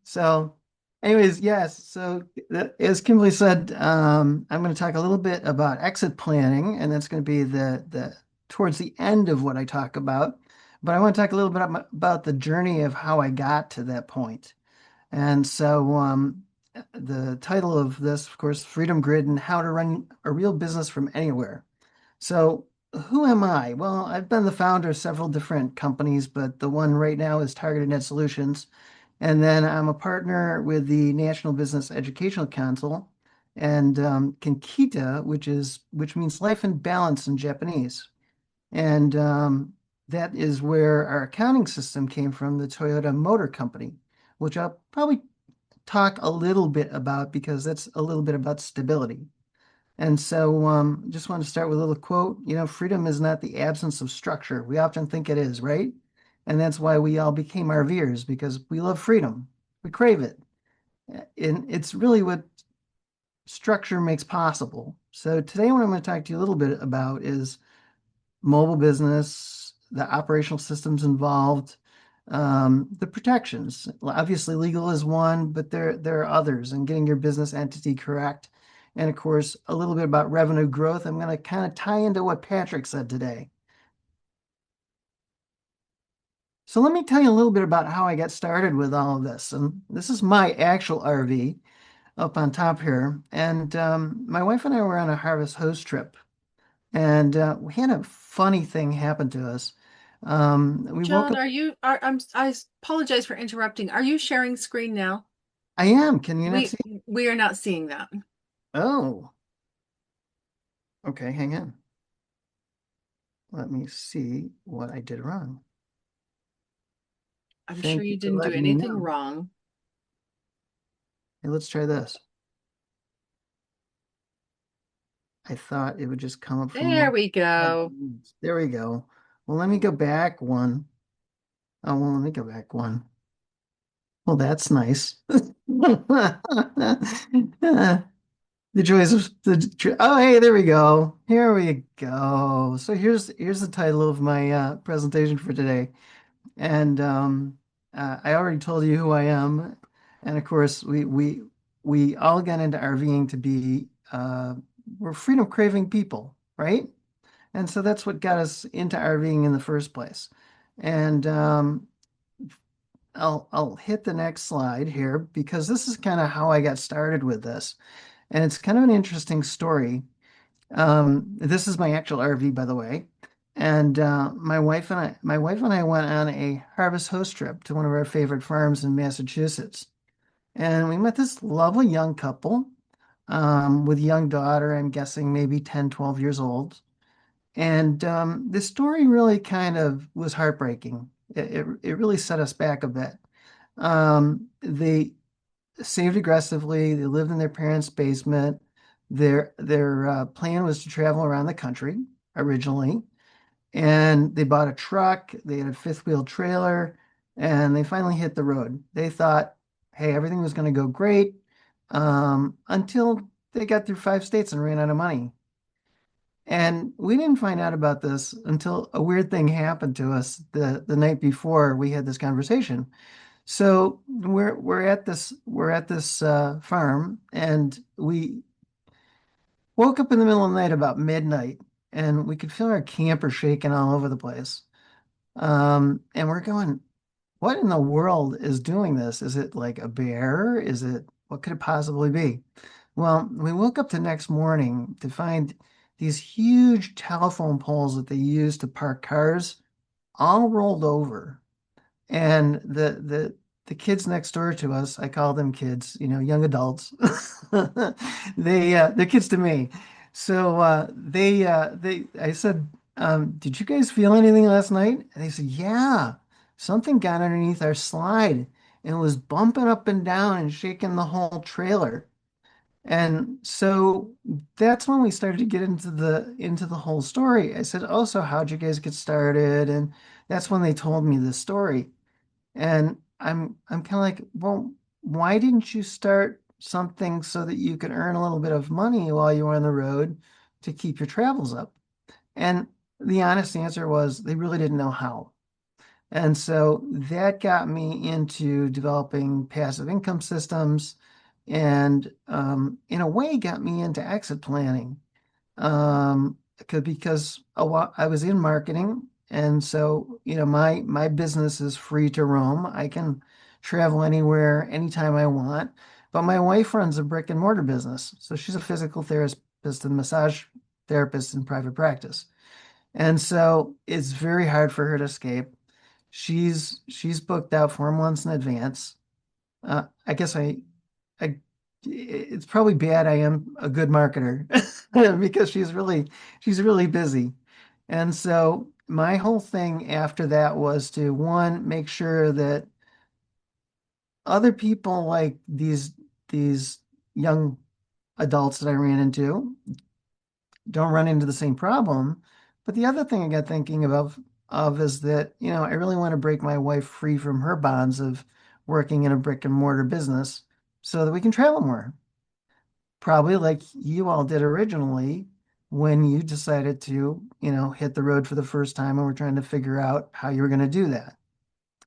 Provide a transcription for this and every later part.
So, anyways, yes. So, as Kimberly said, I'm going to talk a little bit about exit planning, and that's going to be the towards the end of what I talk about. But I want to talk a little bit about the journey of how I got to that point. And so, the title of this, of course, Freedom Grid and How to Run a Real Business from Anywhere. So, who am I? Well, I've been the founder of several different companies, but the one right now is Targeted Net Solutions. And then I'm a partner with the National Business Educational Council and Kinkita, which means life in balance in Japanese. And that is where our accounting system came from, the Toyota Motor Company, which I'll probably talk a little bit about because that's a little bit about stability. And so just want to start with a little quote. Freedom is not the absence of structure. We often think it is, right? And that's why we all became RVers because we love freedom. We crave it. And it's really what structure makes possible. So today what I'm going to talk to you a little bit about is mobile business, the operational systems involved, the protections. Obviously, legal is one, but there are others, and getting your business entity correct. And of course, a little bit about revenue growth. I'm going to kind of tie into what Patrick said today. So let me tell you a little bit about how I got started with all of this. And this is my actual RV up on top here. And my wife and I were on a harvest host trip. And we had a funny thing happen to us. We woke John, up. I apologize for interrupting. Are you sharing screen now? I am. Can you not We see? we are not seeing that. Oh, okay. Hang on. Let me see what I did wrong. I'm sure Thank you you for didn't do letting me anything know. wrong. Hey, let's try this. I thought it would just come up from There one. we go. There we go. Well, let me go back one. Oh, well, let me go back one. Well, that's nice. The joys of oh, hey, there we go. Here we go. So here's the title of my presentation for today. And I already told you who I am. And of course, we all got into RVing to be we're freedom craving people, right? And so that's what got us into RVing in the first place. And I'll hit the next slide here because this is kind of how I got started with this. And it's kind of an interesting story. This is my actual RV, by the way. And my wife and I went on a harvest host trip to one of our favorite farms in Massachusetts. And we met this lovely young couple with a young daughter, I'm guessing maybe 10, 12 years old. And the story really kind of was heartbreaking. It really set us back a bit. They saved aggressively. They lived in their parents' basement. Their plan was to travel around the country originally, and they bought a truck. They had a fifth wheel trailer, and they finally hit the road. They thought, hey, everything was going to go great until they got through 5 states and ran out of money. And we didn't find out about this until a weird thing happened to us the night before we had this conversation. So we're at this farm, and we woke up in the middle of the night about midnight, and we could feel our camper shaking all over the place. And we're going, what in the world is doing this? Is it like a bear? What could it possibly be? Well, we woke up the next morning to find these huge telephone poles that they use to park cars all rolled over. And the kids next door to us, I call them kids, young adults. They're kids to me. So I said, did you guys feel anything last night? And they said, yeah, something got underneath our slide and was bumping up and down and shaking the whole trailer. And so that's when we started to get into the whole story. I said, "Oh, so how'd you guys get started?" And that's when they told me the story. And I'm kind of like, well, why didn't you start something so that you could earn a little bit of money while you were on the road to keep your travels up? And the honest answer was they really didn't know how. And so that got me into developing passive income systems and in a way got me into exit planning. Because I was in marketing, and so my business is free to roam. I can travel anywhere, anytime I want. But my wife runs a brick and mortar business, so she's a physical therapist and massage therapist in private practice, and so it's very hard for her to escape. She's booked out 4 months in advance. I guess I it's probably bad I am a good marketer because she's really busy. And so my whole thing after that was to one, make sure that other people like these young adults that I ran into don't run into the same problem. But the other thing I got thinking of is that, I really want to break my wife free from her bonds of working in a brick and mortar business so that we can travel more. Probably like you all did originally when you decided to, hit the road for the first time and we're trying to figure out how you were going to do that.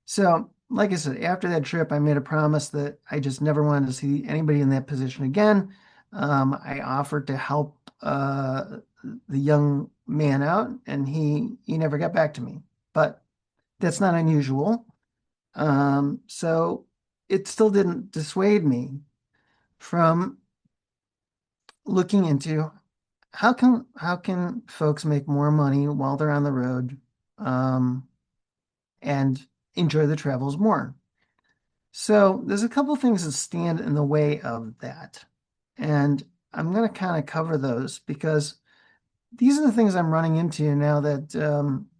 So, like I said, after that trip, I made a promise that I just never wanted to see anybody in that position again. I offered to help the young man out, and he never got back to me. But that's not unusual. So it still didn't dissuade me from looking into how can folks make more money while they're on the road, um, and enjoy the travels more. So there's a couple things that stand in the way of that. And I'm going to kind of cover those because these are the things I'm running into now that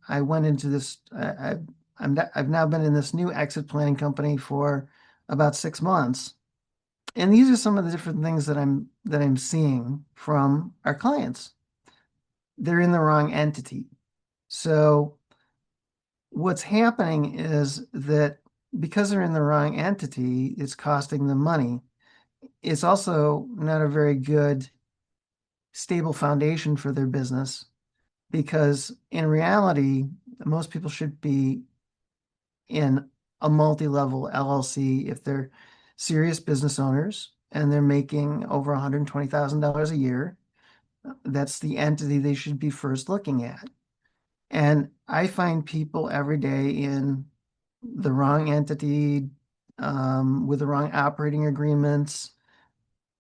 I went into this. I've now been in this new exit planning company for about 6 months. And these are some of the different things that I'm seeing from our clients. They're in the wrong entity. So what's happening is that because they're in the wrong entity, it's costing them money. It's also not a very good, stable foundation for their business because in reality, most people should be in a multi-level LLC if they're serious business owners and they're making over $120,000 a year. That's the entity they should be first looking at. And I find people every day in the wrong entity, with the wrong operating agreements.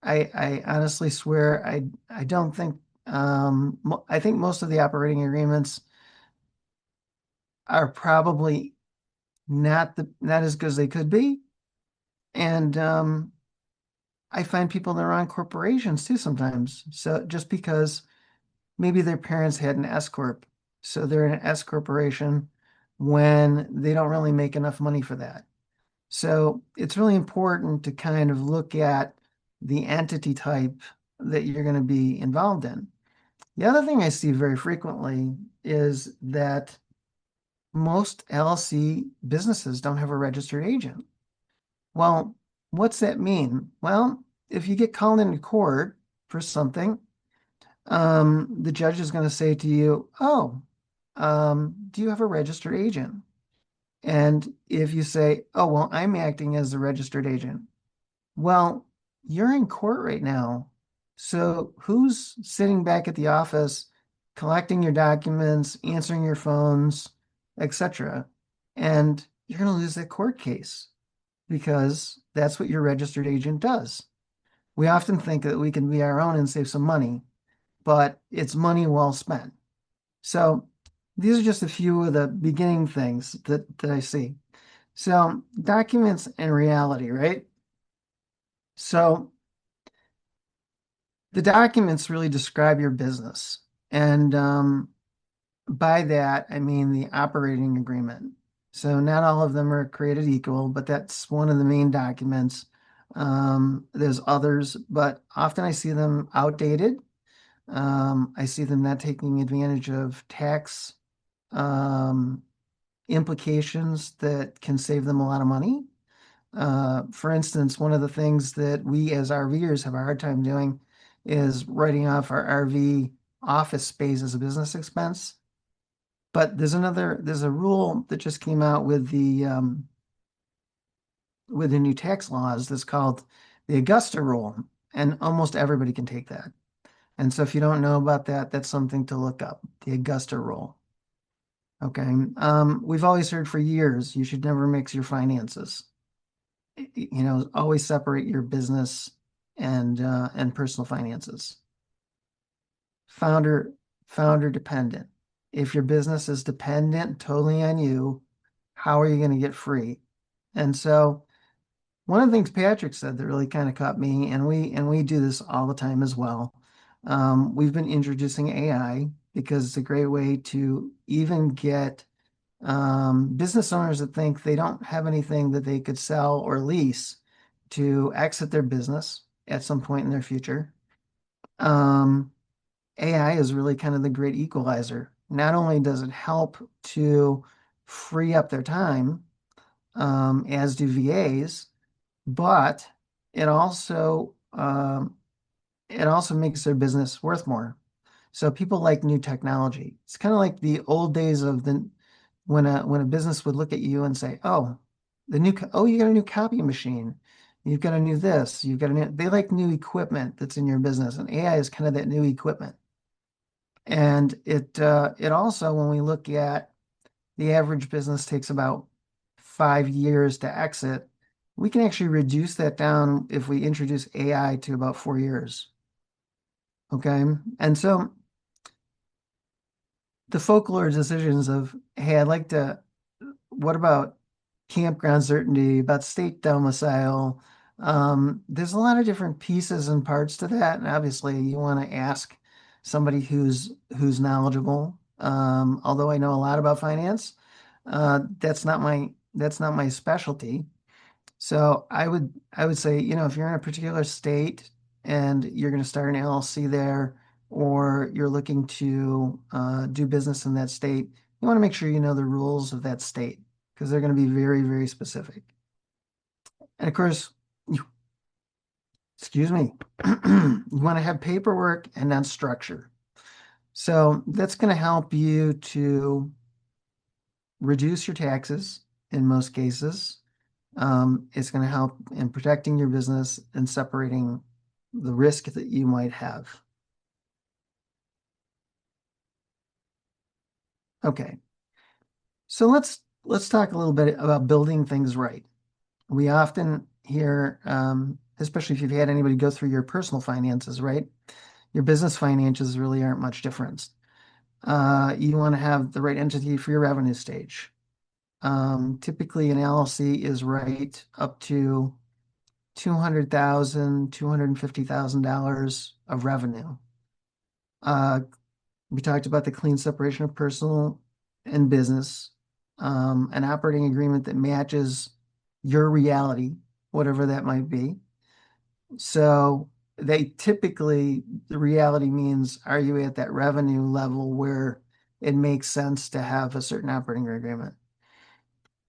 I honestly swear I don't think I think most of the operating agreements are probably not as good as they could be. And I find people in the wrong corporations too sometimes. So just because maybe their parents had an S corp, so they're in an S corporation when they don't really make enough money for that. So it's really important to kind of look at the entity type that you're going to be involved in. The other thing I see very frequently is that most LLC businesses don't have a registered agent. Well, what's that mean? Well, if you get called into court for something, the judge is going to say to you, "Oh, do you have a registered agent?" And if you say, "Oh, well, I'm acting as the registered agent," well, you're in court right now. So who's sitting back at the office collecting your documents, answering your phones, etc.? And you're going to lose that court case because that's what your registered agent does. We often think that we can be our own and save some money, but it's money well spent. So these are just a few of the beginning things that I see. So documents and reality, right? So the documents really describe your business. And by that, I mean the operating agreement. So not all of them are created equal, but that's one of the main documents. There's others, but often I see them outdated. I see them not taking advantage of tax um, implications that can save them a lot of money. For instance, one of the things that we as RVers have a hard time doing is writing off our RV office space as a business expense. But there's a rule that just came out with the new tax laws that's called the Augusta rule, and almost everybody can take that. And so if you don't know about that, that's something to look up, the Augusta rule. Okay. We've always heard for years you should never mix your finances. Always separate your business and personal finances. Founder founder dependent. If your business is dependent totally on you, how are you going to get free? And so one of the things Patrick said that really kind of caught me, and we do this all the time as well. We've been introducing AI because it's a great way to even get business owners that think they don't have anything that they could sell or lease to exit their business at some point in their future. Um, AI is really kind of the great equalizer. Not only does it help to free up their time, as do VAs, but it also um, it also makes their business worth more. So people like new technology. It's kind of like the old days of the when a business would look at you and say, "Oh, you got a new copy machine. You've got a new this. You've got a new." They like new equipment that's in your business, and AI is kind of that new equipment. And it also, when we look at the average business takes about 5 years to exit, we can actually reduce that down if we introduce AI to about 4 years. Okay. And so the folklore decisions of, hey, what about campground certainty, about state domicile? There's a lot of different pieces and parts to that. And obviously you want to ask somebody who's knowledgeable. Although I know a lot about finance, that's not my specialty. So I would say, if you're in a particular state and you're going to start an LLC there, or you're looking to do business in that state, you want to make sure you know the rules of that state because they're going to be very, very specific. And of course, you, excuse me, you want to have paperwork and not structure. So that's going to help you to reduce your taxes in most cases. It's going to help in protecting your business and separating the risk that you might have. Okay, so let's talk a little bit about building things right. We often hear, especially if you've had anybody go through your personal finances, right? Your business finances really aren't much different. You want to have the right entity for your revenue stage. Typically, an LLC is right up to 200,000, $250,000 of revenue. Uh, we talked about the clean separation of personal and business, an operating agreement that matches your reality, whatever that might be. So the reality means, are you at that revenue level where it makes sense to have a certain operating agreement?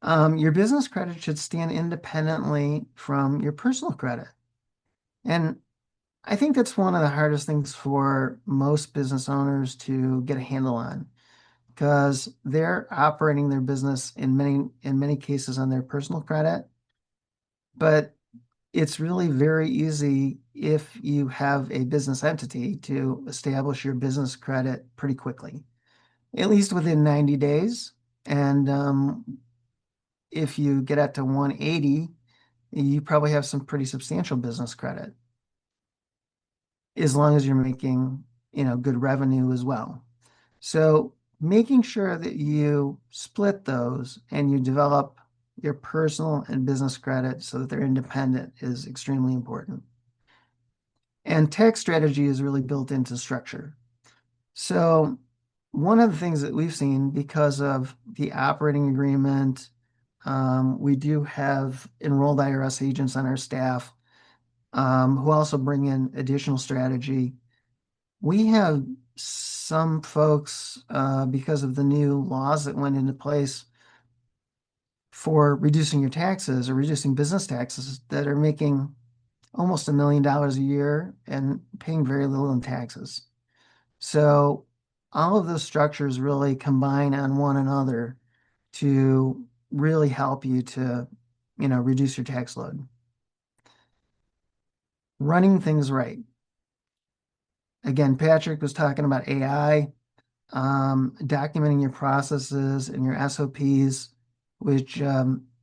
Your business credit should stand independently from your personal credit. And I think that's one of the hardest things for most business owners to get a handle on because they're operating their business in many cases on their personal credit. But it's really very easy if you have a business entity to establish your business credit pretty quickly, at least within 90 days. And if you get up to 180, you probably have some pretty substantial business credit as long as you're making, good revenue as well. So making sure that you split those and you develop your personal and business credit so that they're independent is extremely important. And tax strategy is really built into structure. So one of the things that we've seen because of the operating agreement, we do have enrolled IRS agents on our staff who also bring in additional strategy. We have some folks, because of the new laws that went into place for reducing your taxes or reducing business taxes, that are making almost $1 million a year and paying very little in taxes. So all of those structures really combine on one another to really help you to, reduce your tax load. Running things right. Again, Patrick was talking about AI, documenting your processes and your SOPs, which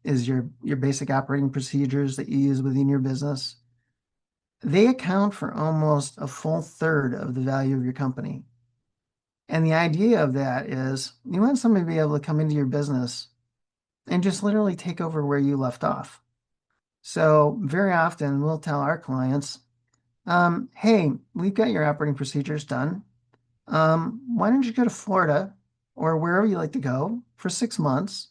is your basic operating procedures that you use within your business. They account for almost a full third of the value of your company. And the idea of that is you want somebody to be able to come into your business and just literally take over where you left off. So very often we'll tell our clients, hey, we've got your operating procedures done. Why don't you go to Florida or wherever you like to go for 6 months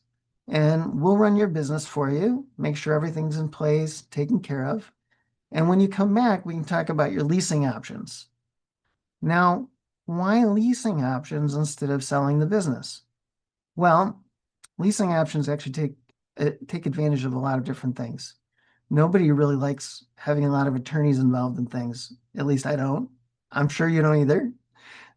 and we'll run your business for you, make sure everything's in place, taken care of. And when you come back, we can talk about your leasing options. Now, why leasing options instead of selling the business? Well, leasing options actually take advantage of a lot of different things. Nobody really likes having a lot of attorneys involved in things. At least I don't. I'm sure you don't either.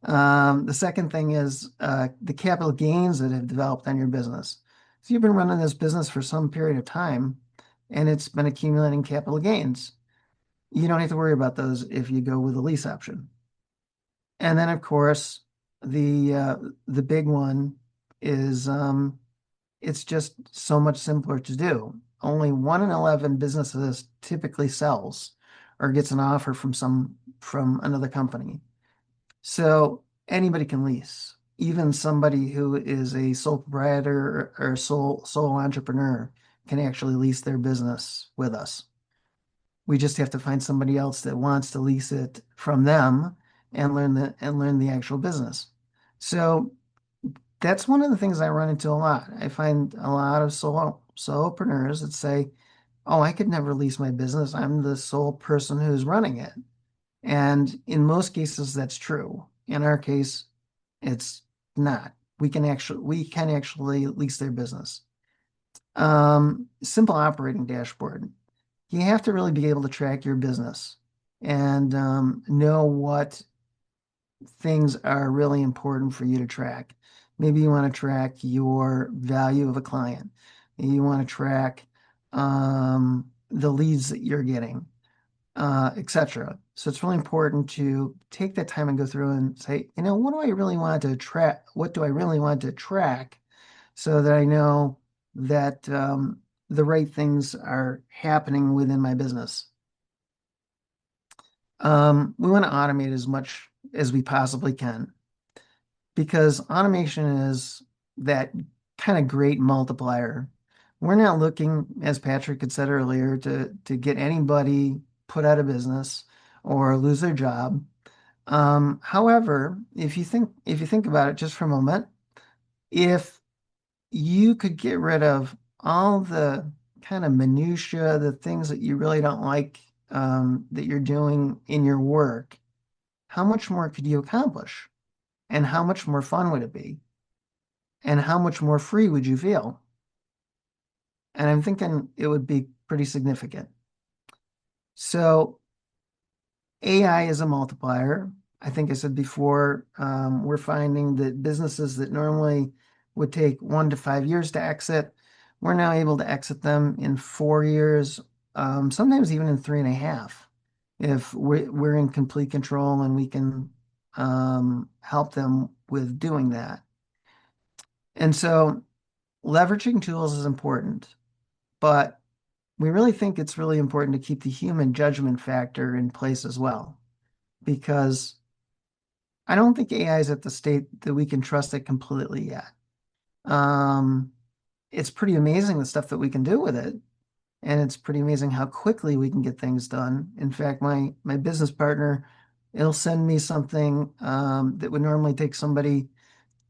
The second thing is the capital gains that have developed on your business. So you've been running this business for some period of time, and it's been accumulating capital gains. You don't have to worry about those if you go with a lease option. And then, of course, the big one is it's just so much simpler to do. Only 1 in 11 businesses typically sells or gets an offer from another company. So anybody can lease. Even somebody who is a sole proprietor or sole entrepreneur can actually lease their business with us. We just have to find somebody else that wants to lease it from them and learn the actual business. So that's one of the things I run into a lot. I find a lot of solopreneurs that say, "Oh, I could never lease my business. I'm the sole person who's running it." And in most cases, that's true. In our case, it's not. We can actually lease their business. Simple operating dashboard. You have to really be able to track your business and know what things are really important for you to track. Maybe you want to track your value of a client. Maybe you want to track the leads that you're getting, etc. So it's really important to take that time and go through and say, what do I really want to track? What do I really want to track so that I know that the right things are happening within my business. We want to automate as much as we possibly can because automation is that kind of great multiplier. We're not looking, as Patrick had said earlier, to get anybody put out of business or lose their job. However, if you think about it just for a moment, if you could get rid of all the kind of minutia, the things that you really don't like that you're doing in your work, how much more could you accomplish? And how much more fun would it be? And how much more free would you feel? And I'm thinking it would be pretty significant. So AI is a multiplier. I think I said before, we're finding that businesses that normally would take 1 to 5 years to exit, we're now able to exit them in 4 years, sometimes even in 3.5, if we're in complete control and we can help them with doing that. And so leveraging tools is important, but we really think it's really important to keep the human judgment factor in place as well, because I don't think AI is at the state that we can trust it completely yet. Um, it's pretty amazing the stuff that we can do with it, and it's pretty amazing how quickly we can get things done. In fact, my business partner, it'll send me something that would normally take somebody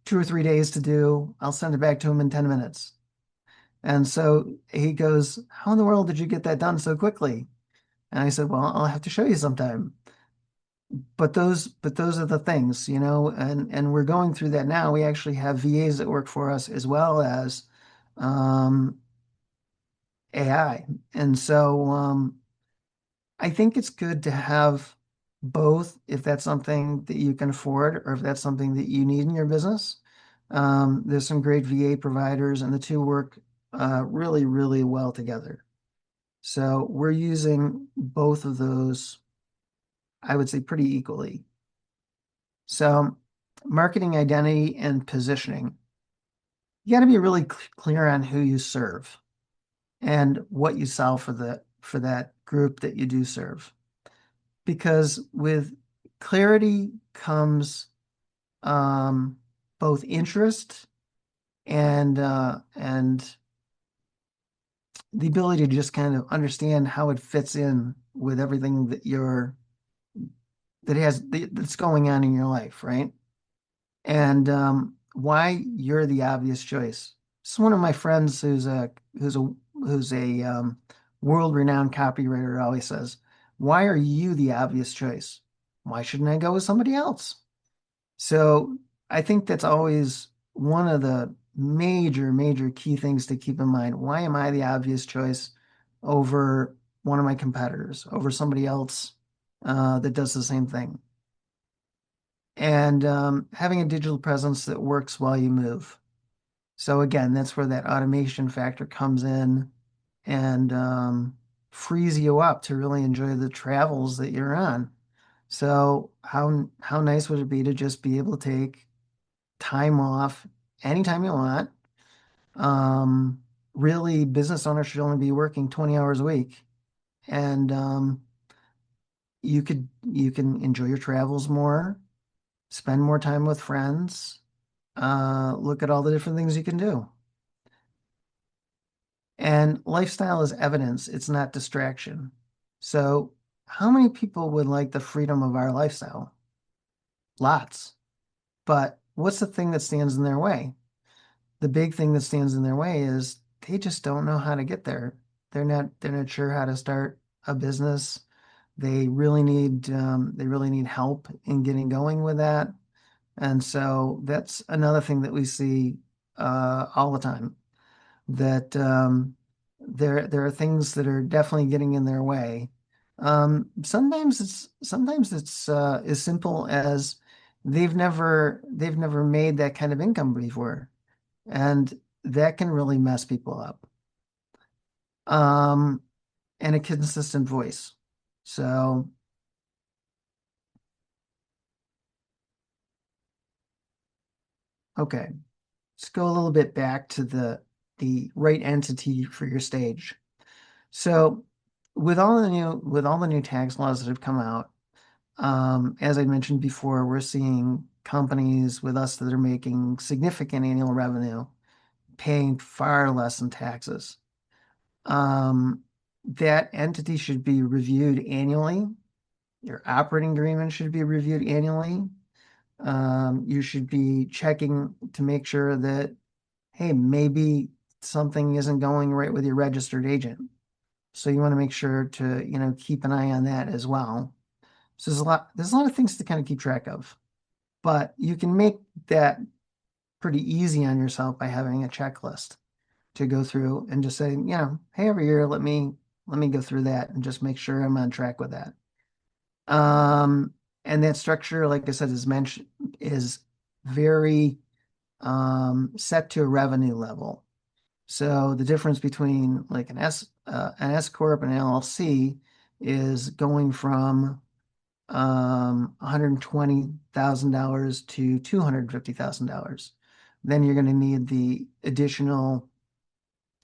2 or 3 days to do. I'll send it back to him in 10 minutes. And so he goes, "How in the world did you get that done so quickly?" And I said, "Well, I'll have to show you sometime." But those are the things, and we're going through that now. We actually have VAs that work for us as well as um, AI. And so I think it's good to have both if that's something that you can afford or if that's something that you need in your business. There's some great VA providers, and the two work really, really well together. So we're using both of those, I would say, pretty equally. So marketing identity and positioning. You got to be really clear on who you serve and what you sell for that group that you do serve. Because with clarity comes um, both interest and the ability to just kind of understand how it fits in with everything that's going on in your life, right? And why you're the obvious choice. It's one of my friends who's a world-renowned copywriter always says, "Why are you the obvious choice? Why shouldn't I go with somebody else?" So I think that's always one of the major, major key things to keep in mind. Why am I the obvious choice over one of my competitors, over somebody else that does the same thing? And having a digital presence that works while you move. So again, that's where that automation factor comes in and frees you up to really enjoy the travels that you're on. So how nice would it be to just be able to take time off anytime you want? Um, Really, business owners should only be working 20 hours a week, and you can enjoy your travels more, spend more time with friends, look at all the different things you can do. And lifestyle is evidence, it's not distraction. So, how many people would like the freedom of our lifestyle? Lots. But what's the thing that stands in their way? The big thing that stands in their way is they just don't know how to get there. They're not sure how to start a business. They really need help in getting going with that. And so that's another thing that we see all the time. That there are things that are definitely getting in their way. Sometimes it's as simple as they've never made that kind of income before, and that can really mess people up. Um, and a consistent voice. So, okay, let's go a little bit back to the right entity for your stage. So, with all the new tax laws that have come out, as I mentioned before, we're seeing companies with us that are making significant annual revenue paying far less in taxes. Um, that entity should be reviewed annually. Your operating agreement should be reviewed annually. You should be checking to make sure that, hey, maybe something isn't going right with your registered agent. So you want to make sure to, keep an eye on that as well. So there's a lot of things to kind of keep track of, but you can make that pretty easy on yourself by having a checklist to go through and just say, hey, every year, let me go through that and just make sure I'm on track with that. Um, and that structure, like I said, is very set to a revenue level. So the difference between like an S corp and an LLC is going from $120,000 to $250,000. Then you're going to need the additional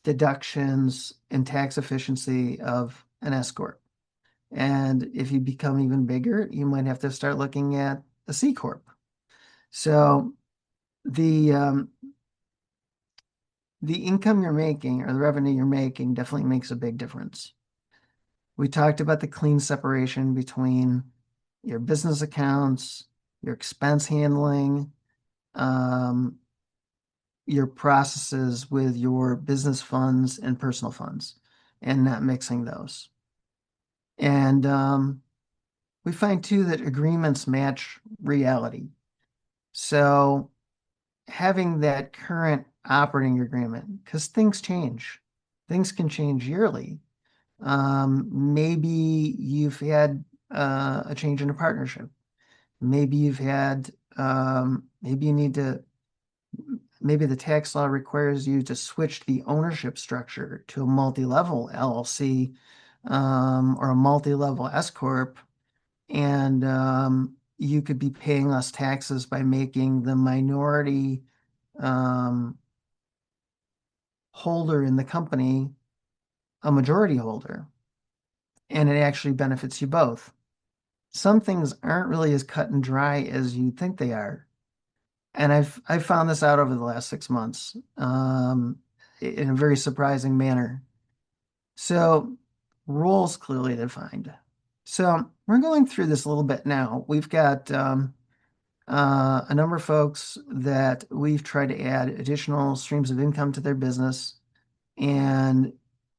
deductions and tax efficiency of an S corp. And if you become even bigger, you might have to start looking at a C corp. So the um, the income you're making or the revenue you're making definitely makes a big difference. We talked about the clean separation between your business accounts, your expense handling, um, your processes with your business funds and personal funds, and not mixing those. And we find too that agreements match reality. So having that current operating agreement, because things can change yearly. Maybe you've had a change in a partnership. Maybe you've had, maybe you need to, maybe the tax law requires you to switch the ownership structure to a multi-level LLC, or a multi-level S corp, and you could be paying less taxes by making the minority um, holder in the company a majority holder, and it actually benefits you both. Some things aren't really as cut and dry as you think they are. And I've found this out over the last 6 months, in a very surprising manner. So roles clearly defined. So we're going through this a little bit now. We've got a number of folks that we've tried to add additional streams of income to their business, and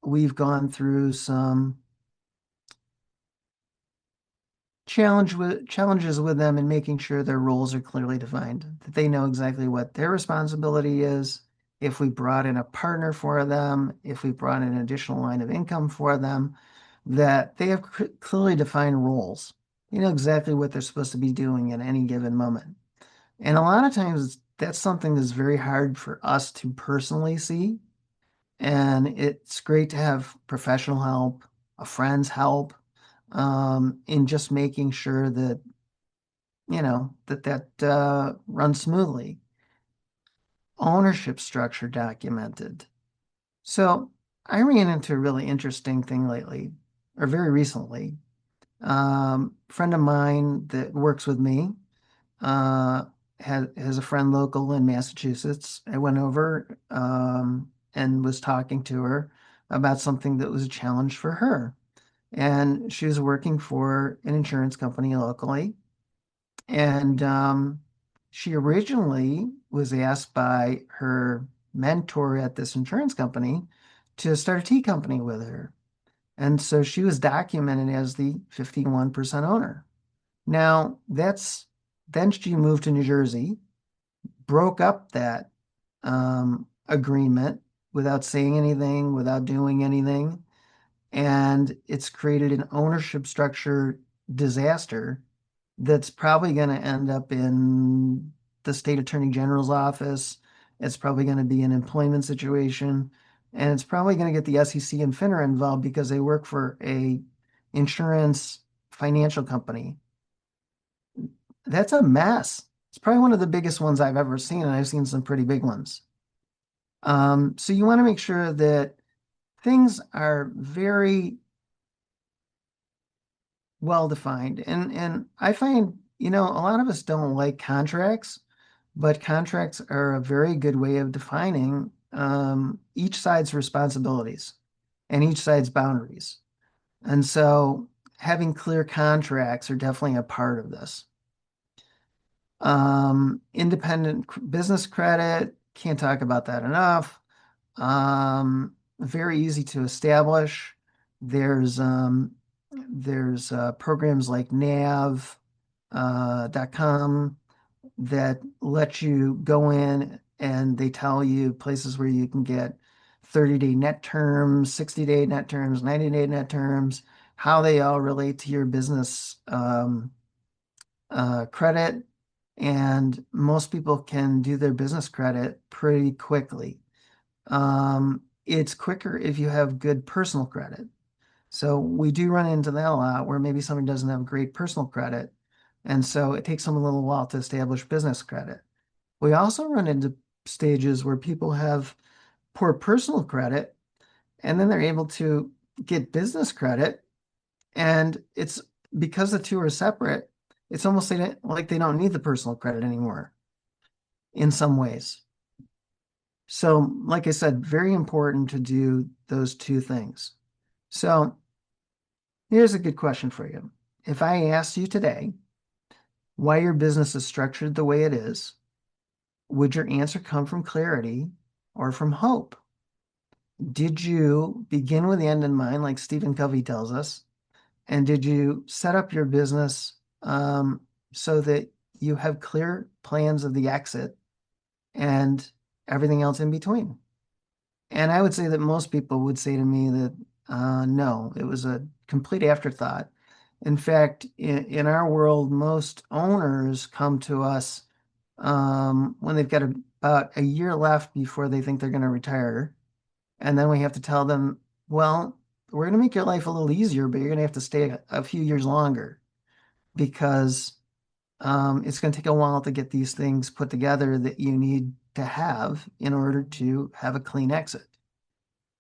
we've gone through some challenges with them in making sure their roles are clearly defined, that they know exactly what their responsibility is. If we brought in a partner for them, if we brought in an additional line of income for them, that they have clearly defined roles. You know exactly what they're supposed to be doing at any given moment. And a lot of times that's something that's very hard for us to personally see. And it's great to have professional help, a friend's help, in just making sure that, that runs smoothly. Ownership structure documented. So I ran into a really interesting thing lately, or very recently. Friend of mine that works with me uh, has a friend local in Massachusetts. I went over and was talking to her about something that was a challenge for her. And she was working for an insurance company locally. And she originally was asked by her mentor at this insurance company to start a tea company with her. And so she was documented as the 51% owner. Now, then she moved to New Jersey, broke up that agreement without saying anything, without doing anything, and it's created an ownership structure disaster that's probably going to end up in the state attorney general's office. It's probably going to be an employment situation, and it's probably going to get the SEC and FINRA involved because they work for a insurance financial company. That's a mess. It's probably one of the biggest ones I've ever seen, and I've seen some pretty big ones. So you want to make sure that things are very well defined. And I find, a lot of us don't like contracts, but contracts are a very good way of defining each side's responsibilities and each side's boundaries. And so having clear contracts are definitely a part of this. Independent business credit, can't talk about that enough. Very easy to establish. There's programs like nav.com that let you go in and they tell you places where you can get 30-day net terms, 60-day net terms, 90-day net terms, how they all relate to your business credit. And most people can do their business credit pretty quickly. It's quicker if you have good personal credit. So we do run into that a lot where maybe somebody doesn't have great personal credit. And so it takes them a little while to establish business credit. We also run into stages where people have poor personal credit and then they're able to get business credit. And it's because the two are separate, it's almost like they don't need the personal credit anymore in some ways. So, like I said, very important to do those two things. So, here's a good question for you. If I asked you today why your business is structured the way it is, would your answer come from clarity or from hope? Did you begin with the end in mind, like Stephen Covey tells us? And did you set up your business so that you have clear plans of the exit and everything else in between? And I would say that most people would say to me that no, it was a complete afterthought. In fact, in our world, most owners come to us when they've got about a year left before they think they're going to retire. And then we have to tell them, well, we're going to make your life a little easier, but you're going to have to stay a few years longer because it's going to take a while to get these things put together that you need to have in order to have a clean exit.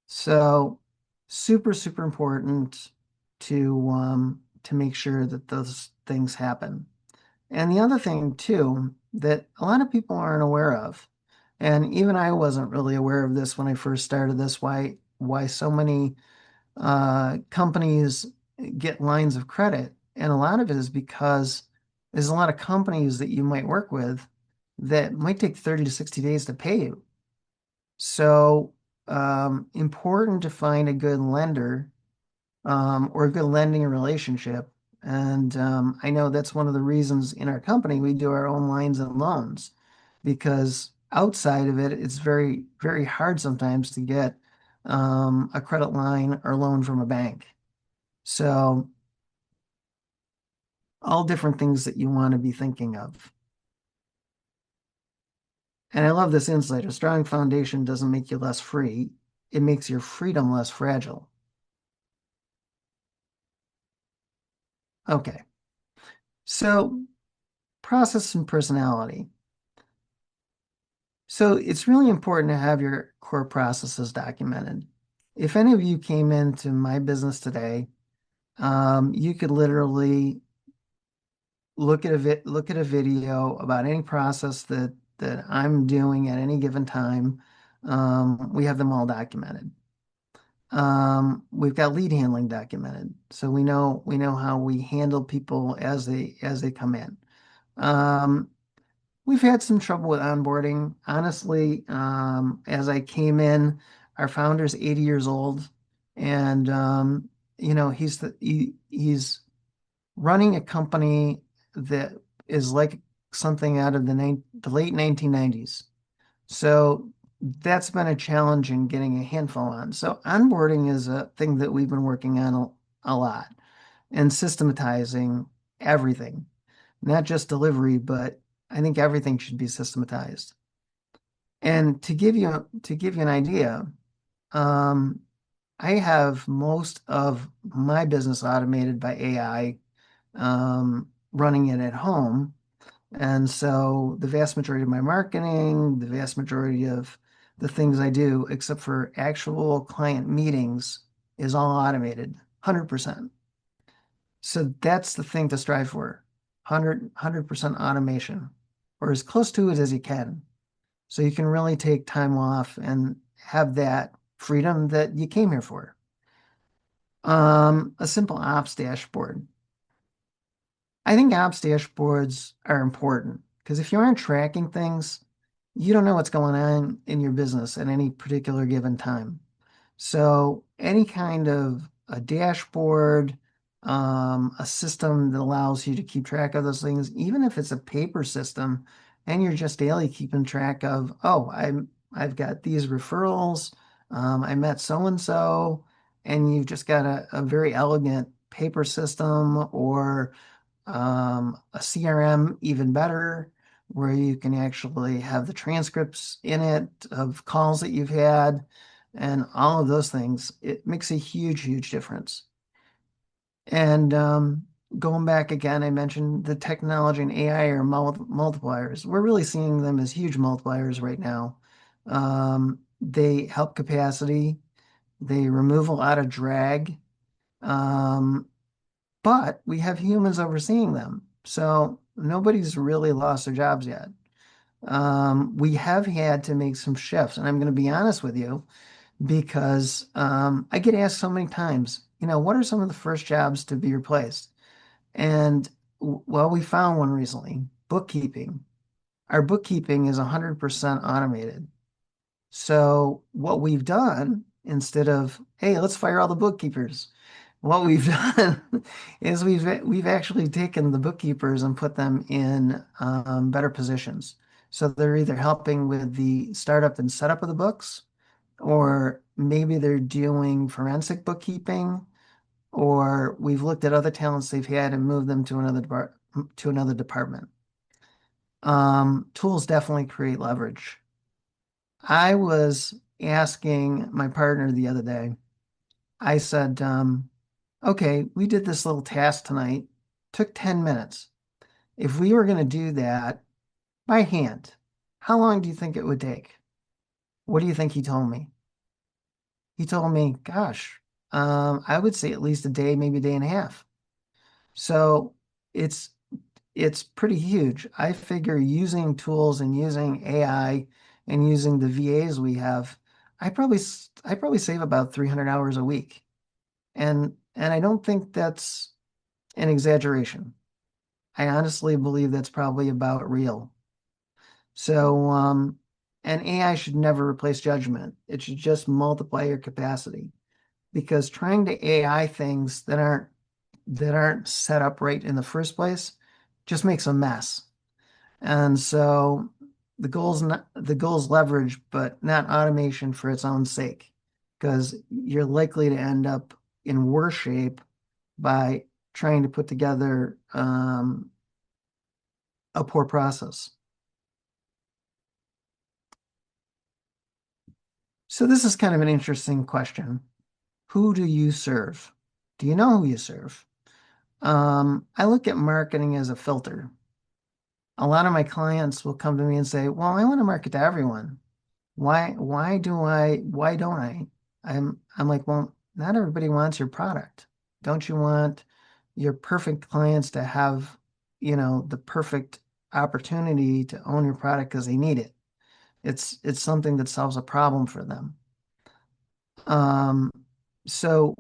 So super, super important to make sure that those things happen. And the other thing too that a lot of people aren't aware of, and even I wasn't really aware of this when I first started this, why so many companies get lines of credit. And a lot of it is because there's a lot of companies that you might work with that might take 30 to 60 days to pay you. So important to find a good lender or a good lending relationship. And I know that's one of the reasons in our company we do our own lines and loans because outside of it, it's very, very hard sometimes to get a credit line or loan from a bank. So all different things that you want to be thinking of. And I love this insight. A strong foundation doesn't make you less free. It makes your freedom less fragile. Okay. So process and personality. So it's really important to have your core processes documented. If any of you came into my business today, you could literally look at a video about any process that I'm doing at any given time. We have them all documented. We've got lead handling documented, so we know how we handle people as they come in. Um, We've had some trouble with onboarding. Honestly, as I came in, our founder's 80 years old, and he's running a company that is like something out of the late 1990s. So that's been a challenge in getting a handful on. So onboarding is a thing that we've been working on a lot and systematizing everything, not just delivery, but I think everything should be systematized. And to give you an idea, um, I have most of my business automated by AI, running it at home. And so the vast majority of my marketing, the vast majority of the things I do, except for actual client meetings, is all automated, 100%. So that's the thing to strive for, 100% automation, or as close to it as you can. So you can really take time off and have that freedom that you came here for. A simple ops dashboard. I think ops dashboards are important because if you aren't tracking things, you don't know what's going on in your business at any particular given time. So any kind of a dashboard, a system that allows you to keep track of those things, even if it's a paper system, and you're just daily keeping track of, oh, I've got these referrals, I met so and so, and you've just got a very elegant paper system or a CRM, even better, where you can actually have the transcripts in it of calls that you've had and all of those things. It makes a huge, huge difference. And going back again, I mentioned the technology and AI are multipliers. We're really seeing them as huge multipliers right now. They help capacity, they remove a lot of drag. Um, but we have humans overseeing them. So nobody's really lost their jobs yet. We have had to make some shifts, and I'm going to be honest with you because I get asked so many times, what are some of the first jobs to be replaced? And well, we found one recently, bookkeeping. Our bookkeeping is 100% automated. So what we've done instead of, hey, let's fire all the bookkeepers, what we've done is we've actually taken the bookkeepers and put them in better positions. So they're either helping with the startup and setup of the books, or maybe they're doing forensic bookkeeping, or we've looked at other talents they've had and moved them to another department. Tools definitely create leverage. I was asking my partner the other day, I said, okay, we did this little task tonight, took 10 minutes. If we were going to do that by hand, how long do you think it would take? What do you think he told me? He told me, gosh, I would say at least a day, maybe a day and a half. So it's it's pretty huge. I figure using tools and using AI and using the VAs we have, I probably save about 300 hours a week. And I don't think that's an exaggeration. I honestly believe that's probably about real. So and AI should never replace judgment. It should just multiply your capacity because trying to AI things that aren't set up right in the first place just makes a mess. And so the goal's leverage, but not automation for its own sake, because you're likely to end up in worse shape by trying to put together a poor process. So this is kind of an interesting question. Who do you serve? Do you know who you serve? I look at marketing as a filter. A lot of my clients will come to me and say, "Well, I want to market to everyone. Why don't I?" I'm like, "Well, not everybody wants your product. Don't you want your perfect clients to have, the perfect opportunity to own your product because they need it? It's something that solves a problem for them." Um, so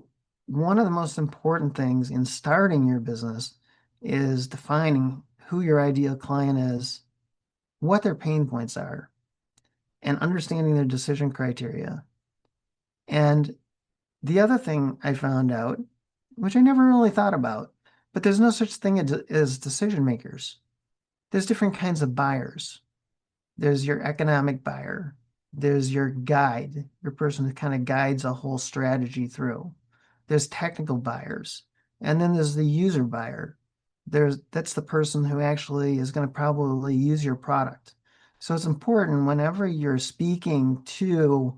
one of the most important things in starting your business is defining who your ideal client is, what their pain points are, and understanding their decision criteria. And the other thing I found out, which I never really thought about, but there's no such thing as decision makers. There's different kinds of buyers. There's your economic buyer. There's your guide, your person who kind of guides a whole strategy through. There's technical buyers. And then there's the user buyer. That's the person who actually is going to probably use your product. So it's important whenever you're speaking to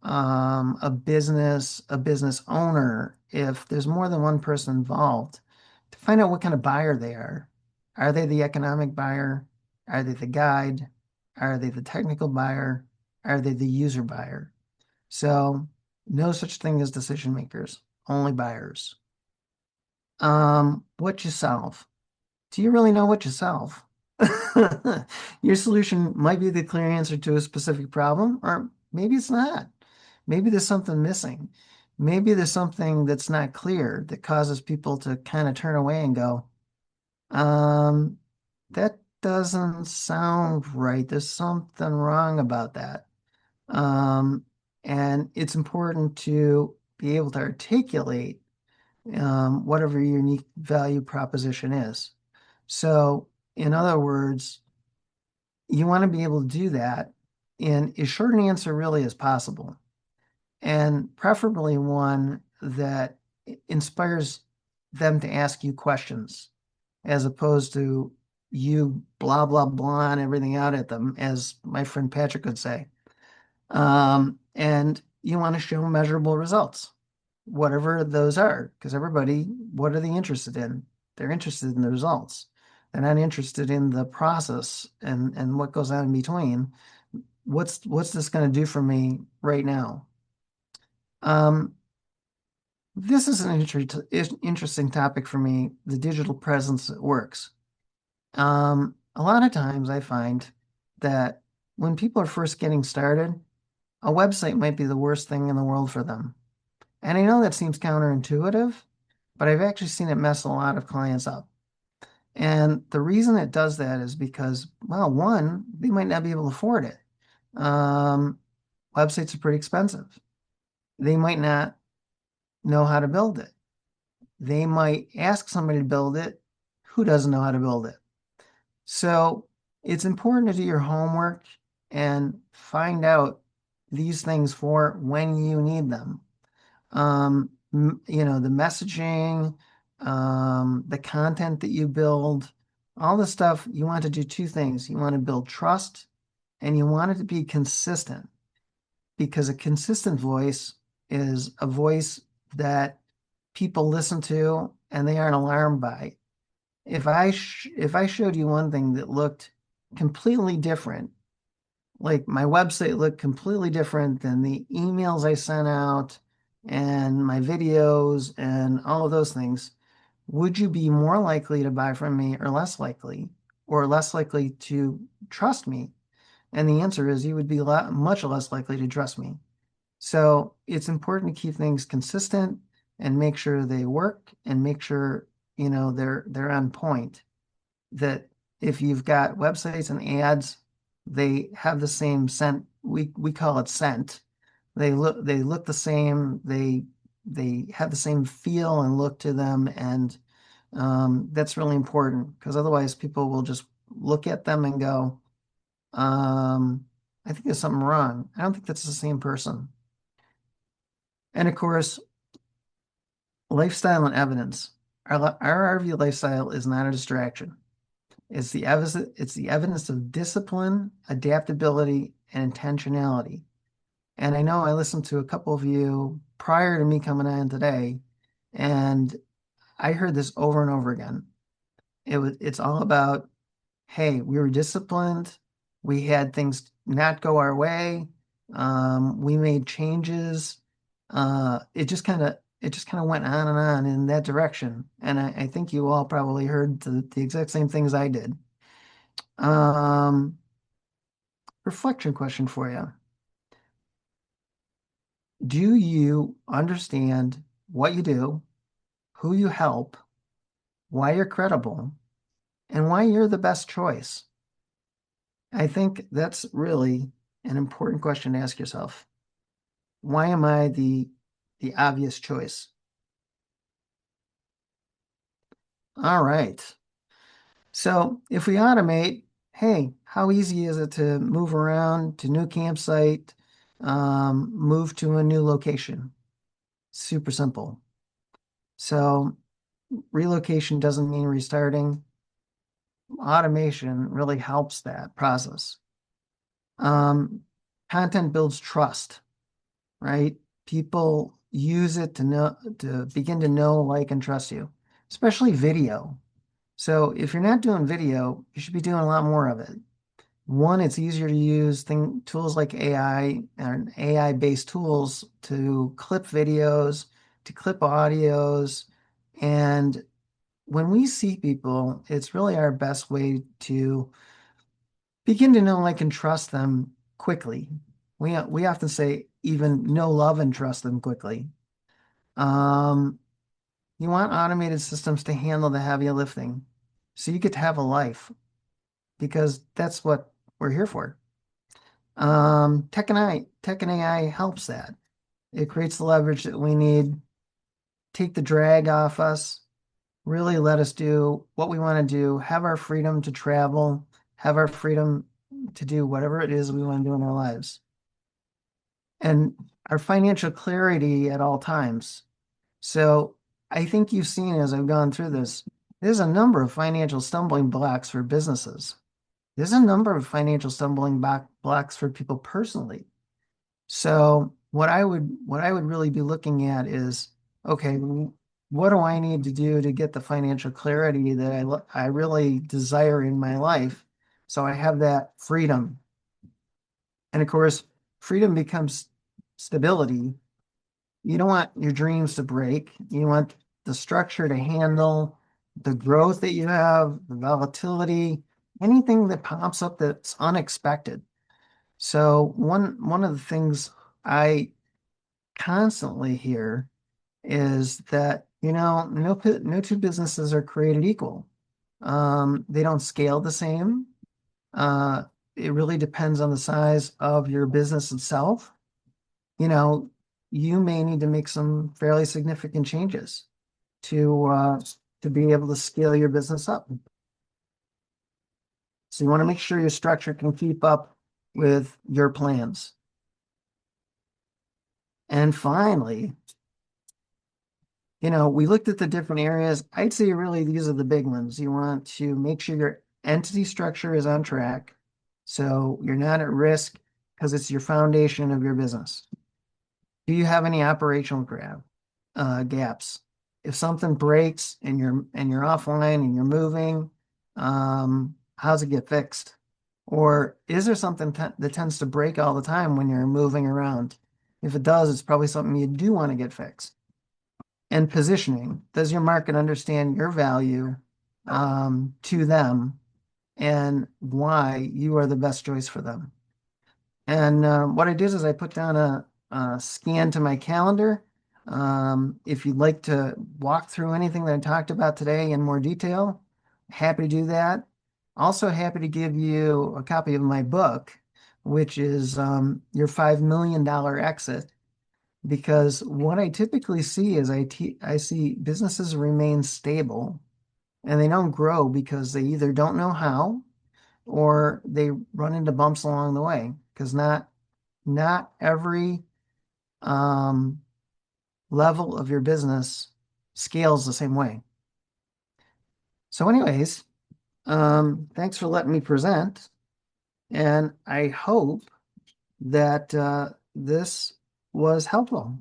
a business owner, if there's more than one person involved, to find out what kind of buyer they are. Are they the economic buyer? Are they the guide? Are they the technical buyer? Are they the user buyer? So no such thing as decision makers, only buyers. What you solve? Do you really know what you solve? Your solution might be the clear answer to a specific problem, or maybe it's not. Maybe there's something missing. Maybe there's something that's not clear that causes people to kind of turn away and go, um, that doesn't sound right. There's something wrong about that. Um, and it's important to be able to articulate whatever your unique value proposition is. So, in other words, you want to be able to do that in as short an answer really as possible, and preferably one that inspires them to ask you questions as opposed to you blah, blah, blah, and everything out at them, as my friend Patrick would say. And you want to show measurable results, whatever those are, because everybody, what are they interested in? They're interested in the results. They're not interested in the process and what goes on in between. What's this going to do for me right now? Um, this is an interesting topic for me, the digital presence that works. A lot of times I find that when people are first getting started, a website might be the worst thing in the world for them. And I know that seems counterintuitive, but I've actually seen it mess a lot of clients up. And the reason it does that is because, well, one, they might not be able to afford it. Um, Websites are pretty expensive. They might not know how to build it. They might ask somebody to build it who doesn't know how to build it. So it's important to do your homework and find out these things for when you need them. the messaging, the content that you build, all the stuff, you want to do two things. You want to build trust and you want it to be consistent because a consistent voice is a voice that people listen to and they aren't alarmed by. If I showed you one thing that looked completely different, like my website looked completely different than the emails I sent out and my videos and all of those things, would you be more likely to buy from me or less likely to trust me? And the answer is you would be much less likely to trust me. So it's important to keep things consistent and make sure they work and make sure, they're on point. That if you've got websites and ads, they have the same scent. We call it scent. They look the same. They have the same feel and look to them, and that's really important because otherwise people will just look at them and go, I think there's something wrong. I don't think that's the same person. And of course, lifestyle and evidence. Our RV lifestyle is not a distraction. It's the evidence of discipline, adaptability, and intentionality. And I know I listened to a couple of you prior to me coming on today, and I heard this over and over again. It's all about, hey, we were disciplined, we had things not go our way, we made changes. It just kind of went on and on in that direction. And I think you all probably heard the exact same things I did. Um, Reflection question for you. Do you understand what you do, who you help, why you're credible, and why you're the best choice? I think that's really an important question to ask yourself. Why am I the obvious choice? All right. So if we automate, hey, how easy is it to move around to new campsite, move to a new location? Super simple. So relocation doesn't mean restarting. Automation really helps that process. Um, Content builds trust, right? People use it to begin to know, like, and trust you, especially video. So if you're not doing video, you should be doing a lot more of it. One, it's easier to use tools like AI and AI-based tools to clip videos, to clip audios, and when we see people, it's really our best way to begin to know, like, and trust them quickly. We often say even know, love, and trust them quickly. Um, you want automated systems to handle the heavy lifting, so you get to have a life because that's what we're here for. Tech and AI helps that. It creates the leverage that we need, take the drag off us, really let us do what we want to do, have our freedom to travel, have our freedom to do whatever it is we want to do in our lives, and our financial clarity at all times. So I think you've seen as I've gone through this, there's a number of financial stumbling blocks for businesses. There's a number of financial stumbling blocks for people personally. So what I would really be looking at is, okay, what do I need to do to get the financial clarity that I really desire in my life? So I have that freedom. And of course, freedom becomes stability. You don't want your dreams to break. You want the structure to handle the growth that you have, the volatility, anything that pops up that's unexpected. So one of the things I constantly hear is that, no two businesses are created equal. They don't scale the same. Uh, it really depends on the size of your business itself. You know, you may need to make some fairly significant changes to uh, to be able to scale your business up. So you want to make sure your structure can keep up with your plans. And finally, We looked at the different areas. I'd say really these are the big ones. You want to make sure your entity structure is on track. So you're not at risk because it's your foundation of your business. Do you have any operational gaps? If something breaks and you're offline and you're moving, how's it get fixed? Or is there something that tends to break all the time when you're moving around? If it does, it's probably something you do want to get fixed. And positioning. Does your market understand your value to them and why you are the best choice for them? And what I did is I put down a scan to my calendar. If you'd like to walk through anything that I talked about today in more detail, happy to do that. Also happy to give you a copy of my book, which is your $5 million exit. Because what I typically see is I see businesses remain stable and they don't grow because they either don't know how or they run into bumps along the way. Because not every um, level of your business scales the same way. So, anyways, thanks for letting me present, and I hope that this was helpful.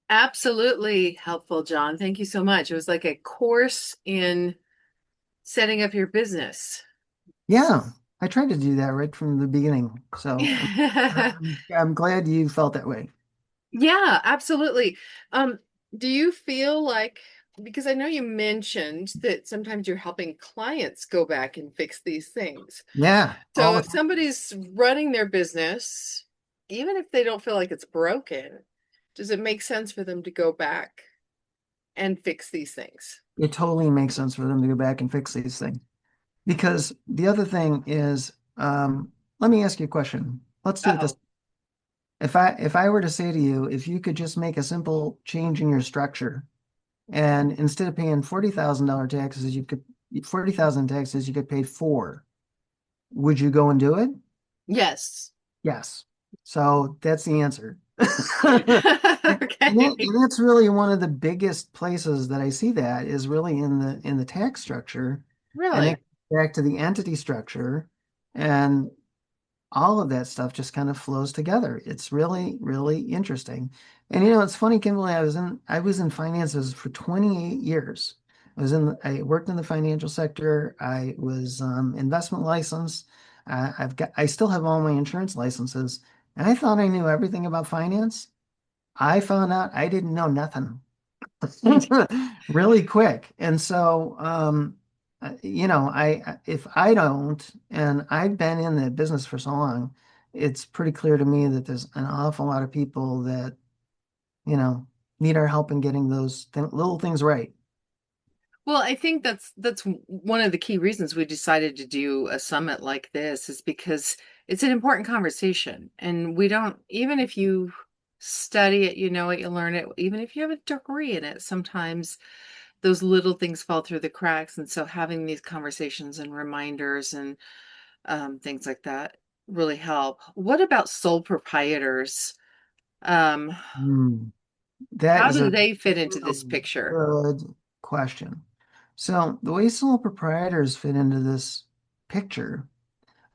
Absolutely helpful, John. Thank you so much. It was like a course in setting up your business. Yeah, I tried to do that right from the beginning. So I'm glad you felt that way. Yeah, absolutely. Um, do you feel like, because I know you mentioned that sometimes you're helping clients go back and fix these things. Yeah, all So the if time. somebody's running their business, even if they don't feel like it's broken, does it make sense for them to go back and fix these things? It totally makes sense for them to go back and fix these things. Because the other thing is, let me ask you a question. Let's do it this. Uh-oh. If I were to say to you, if you could just make a simple change in your structure, and instead of paying $40,000 taxes, you could 40,000 taxes, you could pay four. Would you go and do it? Yes. Yes. So that's the answer. Okay. And that's really one of the biggest places that I see that is really in the tax structure, and it Really? goes back to the entity structure, and all of that stuff just kind of flows together. It's really, really interesting. And it's funny, Kimberly, I was in finances for 28 years. I worked in the financial sector. I was investment licensed. I still have all my insurance licenses. And I thought I knew everything about finance. I found out I didn't know nothing really quick. And so, if I don't, and I've been in the business for so long, it's pretty clear to me that there's an awful lot of people that, you know, need our help in getting those little things right. Well, I think that's one of the key reasons we decided to do a summit like this is because it's an important conversation. And we don't, even if you study it, you know it, you learn it, even if you have a degree in it, sometimes those little things fall through the cracks. And so having these conversations and reminders and things like that really help. What about sole proprietors? Um, Hmm. That how is do a they fit into this really picture? good question. So the way sole proprietors fit into this picture,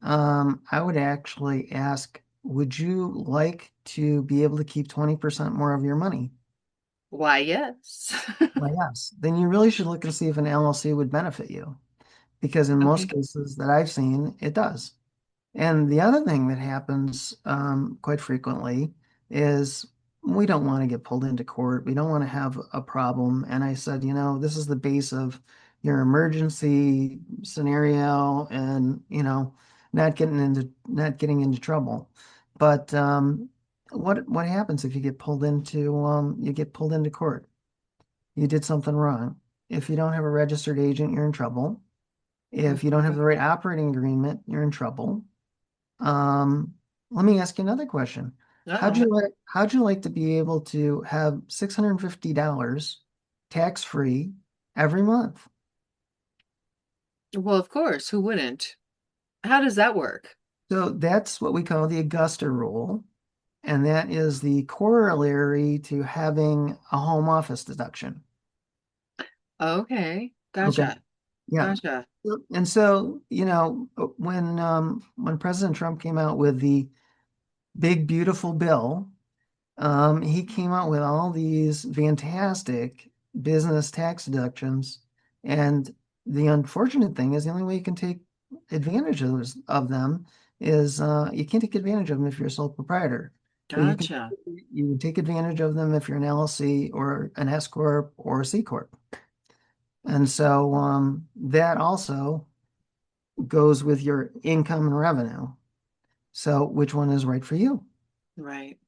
I would actually ask, would you like to be able to keep 20% more of your money? Why, yes. Well, yes. Then you really should look and see if an LLC would benefit you, because in most Okay. cases that I've seen, it does. And the other thing that happens quite frequently is we don't want to get pulled into court. We don't want to have a problem. And I said, this is the base of your emergency scenario and, not getting into trouble. But what happens if you get pulled into court? You did something wrong. If you don't have a registered agent, you're in trouble. If you don't have the right operating agreement, you're in trouble. Um, Let me ask you another question. How'd Uh-oh. you like how'd you like to be able to have $650 tax-free every month? Well, of course, who wouldn't? How does that work? So that's what we call the Augusta rule. and that is the corollary to having a home office deduction. Okay. Okay. Gotcha. Yeah. Gotcha. And so, when President Trump came out with the big beautiful bill, he came out with all these fantastic business tax deductions. And the unfortunate thing is the only way you can take advantage of them is you can't take advantage of them if you're a sole proprietor. But Gotcha. you can take advantage of them if you're an LLC or an S corp or a C corp. And so that also goes with your income and revenue. So which one is right for you? Right.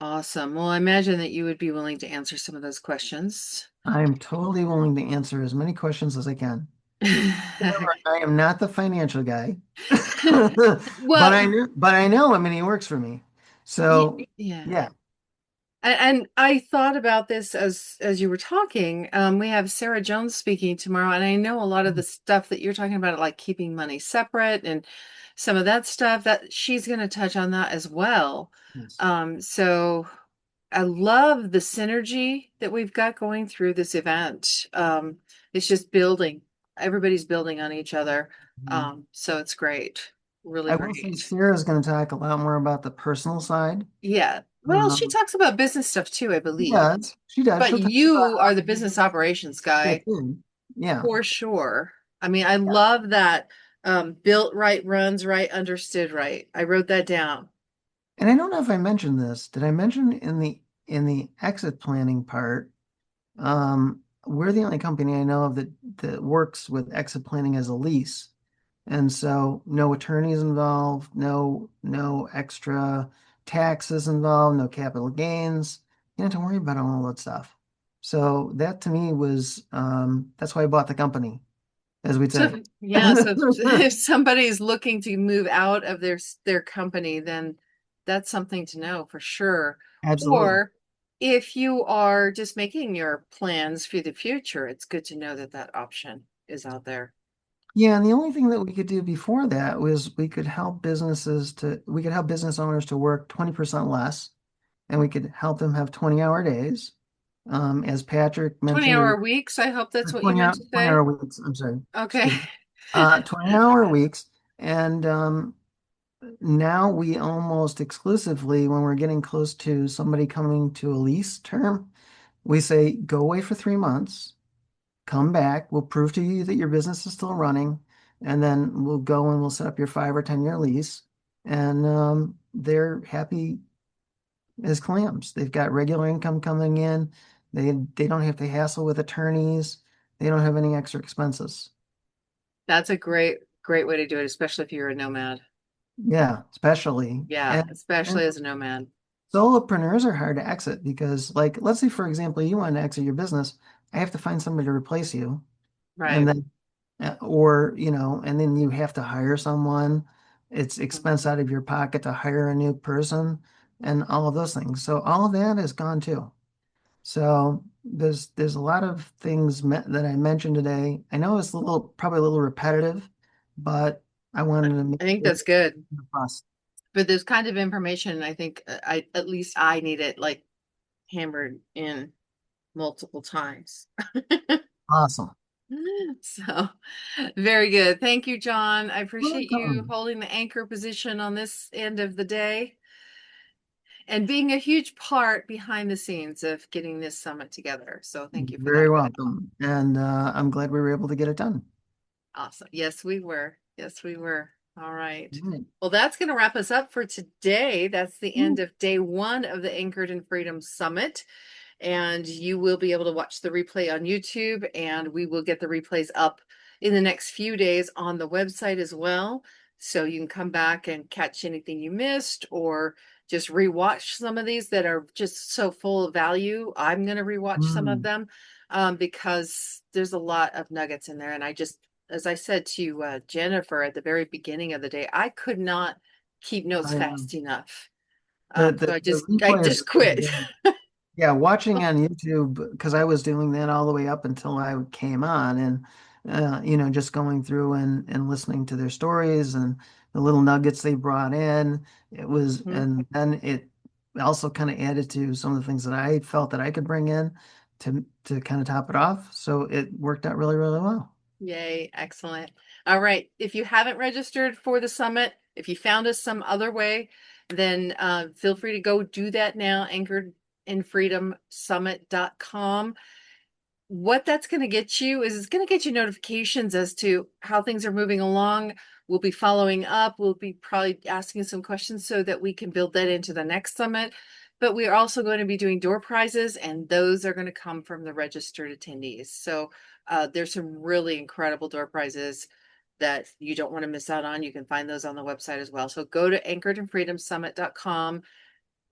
Awesome. Well, I imagine that you would be willing to answer some of those questions. I'm totally willing to answer as many questions as I can. Remember, I am not the financial guy, Well, but I know him and he works for me. So yeah. yeah. And I thought about this as you were talking. We have Sarah Jones speaking tomorrow, and I know a lot of the stuff that you're talking about, like keeping money separate and some of that stuff, that she's going to touch on that as well. Yes. So I love the synergy that we've got going through this event. It's just building. Everybody's building on each other. Mhm. So it's great. Really I will say great. Sarah's going to talk a lot more about the personal side. Yeah. Well, she Um, talks about business stuff too, I she believe. does. She does. But She'll talk about you how are the the business business operations guy fits in. Yeah. for sure. I mean, I Yeah. love that built right, runs right, understood right. I wrote that down. And I don't know if I mentioned this. Did I mention in the exit planning part? We're the only company I know of that works with exit planning as a lease. And so no attorneys involved, no extra taxes involved, no capital gains. You don't have to worry about all that stuff. So that to me was that's why I bought the company, as we'd So say. yeah, so if somebody's looking to move out of their company, then that's something to know for sure. Absolutely. Or if you are just making your plans for the future, it's good to know that that option is out there. Yeah, and the only thing that we could do before that was we could help business owners to work 20% less, and we could help them have 20-hour days. As Patrick 20 mentioned, hour weeks, I hope that's what you 20 meant hour, to 20 say. hour weeks. I'm sorry, Okay. excuse me. 20-hour weeks. And now we almost exclusively, when we're getting close to somebody coming to a lease term, we say, go away for 3 months, come back, we'll prove to you that your business is still running, and then we'll go and we'll set up your 5 or 10 year lease. And they're happy as clams. They've got regular income coming in. They don't have to hassle with attorneys. They don't have any extra expenses. That's a great way to do it, especially if you're a nomad. Yeah, especially. Yeah, And especially as a nomad. solopreneurs are hard to exit because, like, let's say, for example, you want to exit your business, I have to find somebody to replace you. And Right. then, or, and then you have to hire someone. It's expense out of your pocket to hire a new person and all of those things. So all of that is gone too. So there's a lot of things that I mentioned today. I know it's probably a little repetitive, but I wanted to make I think sure that's good. us But this kind of information, I think I at least I need it like hammered in multiple times. awesome. So very good. Thank you, John. I appreciate you Welcome. holding the anchor position on this end of the day and being a huge part behind the scenes of getting this summit together. So thank you for Very that. welcome. And I'm glad we were able to get it done. Awesome. Yes, we were. Yes, we were. All right. All right. Well, that's going to wrap us up for today. That's the end Woo. of day one of the Anchored in Freedom Summit. And you will be able to watch the replay on YouTube, and we will get the replays up in the next few days on the website as well. So you can come back and catch anything you missed or just rewatch some of these that are just so full of value. I'm going to rewatch some of Mm, them because there's a lot of nuggets in there. And I just, as I said to Jennifer at the very beginning of the day, I could not keep notes I fast enough. So the I replays just are really quit. good. Yeah, watching on YouTube because I was doing that all the way up until I came on, and just going through and listening to their stories and the little nuggets they brought in. It was, Mhm. and then it also kind of added to some of the things that I felt that I could bring in to kind of top it off. So it worked out really, really well. Yay, excellent. All right. If you haven't registered for the summit, if you found us some other way, then feel free to go do that now, anchoredinfreedomsummit.com. What that's going to get you is it's going to get you notifications as to how things are moving along. We'll be following up. We'll be probably asking some questions so that we can build that into the next summit. But we are also going to be doing door prizes, and those are going to come from the registered attendees. So there's some really incredible door prizes that you don't want to miss out on. You can find those on the website as well. So go to anchoredinfreedomsummit.com,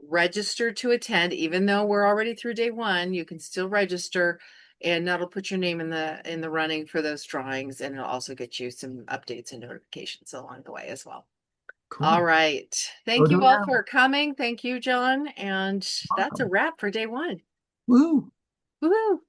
register to attend. Even though we're already through day one, you can still register, and that'll put your name in the running for those drawings, and it'll also get you some updates and notifications along the way as well. All Cool. right. Go Thank do you it all now. for coming. Thank you, John. And that's a Welcome. wrap for day one. Woo! Woohoo!